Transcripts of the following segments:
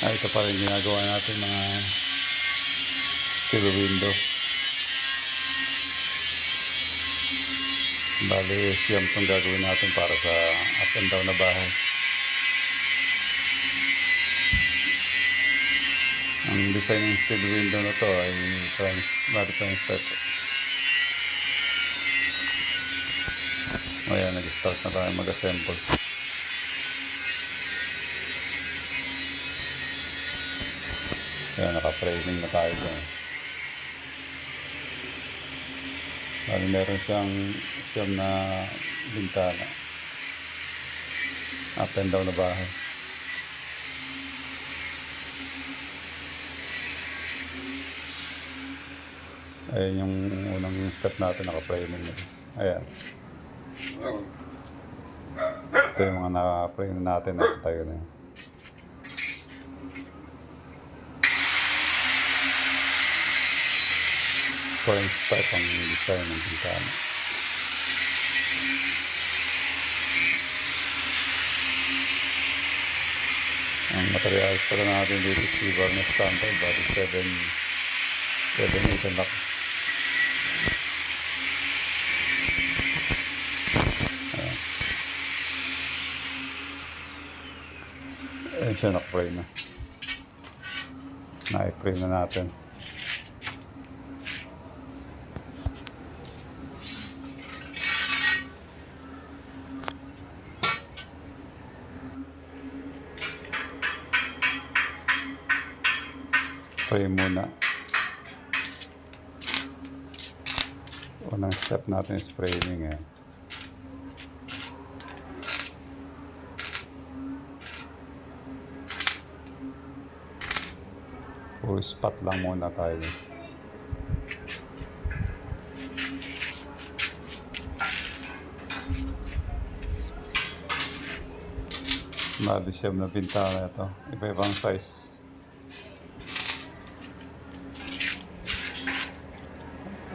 Ito pa rin ginagawa natin mga steel window. Bali, siyam itong gagawin natin para sa up and down na bahay. Ang design ng steel window na to ay bali type. Ayan, nag-start na tayo mag-assemble. Ayan, naka-framing na tayo dyan. Bali, meron siyang na bintana. Up and down na bahay. Ayan yung unang step natin, naka-framing na. Ayan. Ito yung mga naka-frame natin na tayo na yun. French type ang design ng bintana. Ang materials pala natin dito is Varnes standard, bali 7/8 ang laki. Ayan siya, naka-frame na. Na-frame na natin. Frame muna. Unang step natin is framing. Puro spot lang muna tayo. Bali siyam na bintana ito. Iba-ibang size.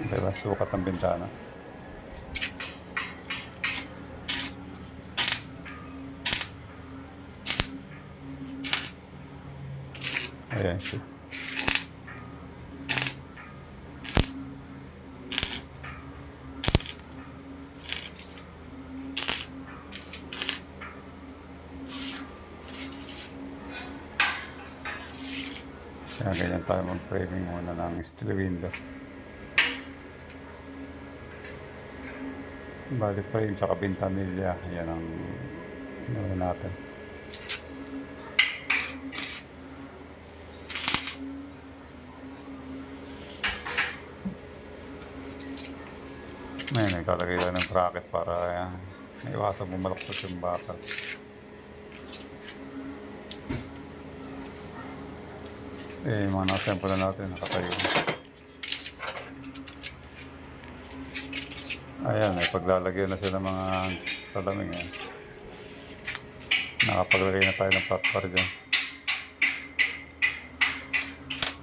Iba sukat ang bintana. Ayan siya. Kaya ganyan tayo mag-framing muna ng steel window. Bali frame sa bintanilya. Yan ang natin. Ngayon, naglalagay lang ng bracket para iwasan bumalaktot yung bakal. Mga nakasample na natin, nakatayo. Ayan, paglalagyan na sila mga salamin. Nakapaglagay na tayo ng flat bar dyan.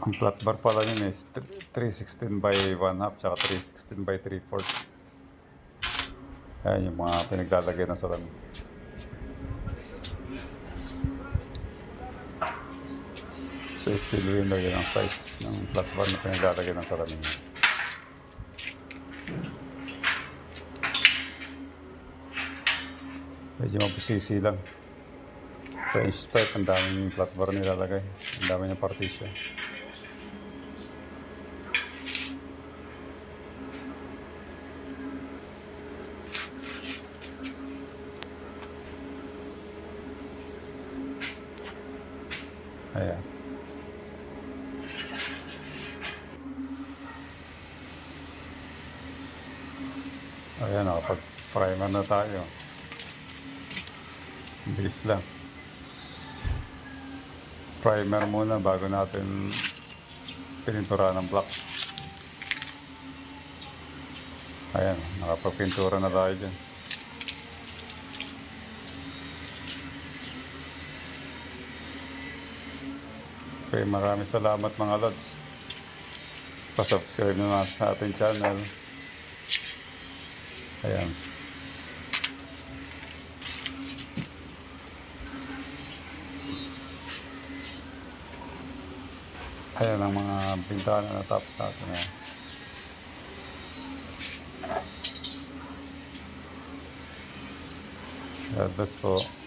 Ang flat bar pala yun is 316 by 1/2 tsaka 316 by 3/4. Ayan yung mga pinaglalagay ng salamin. Sa steel window, yun ang size ng flat bar na pinaglalagay ng salamin. Medyo mapusisi lang. French type, ang daming flat bar nilalagay. Ang dami niyang partition. Ayan. Ayan, nakapag-primer na tayo. Bilis lang. Primer muna bago natin pinintura ng black. Ayan, nakapagpintura na tayo dyan. Okay, maraming salamat mga lods. Pa-subscribe na sa ating channel. Ayan. Ayan ang mga bintana na tapos natin. Ayan. God bless po.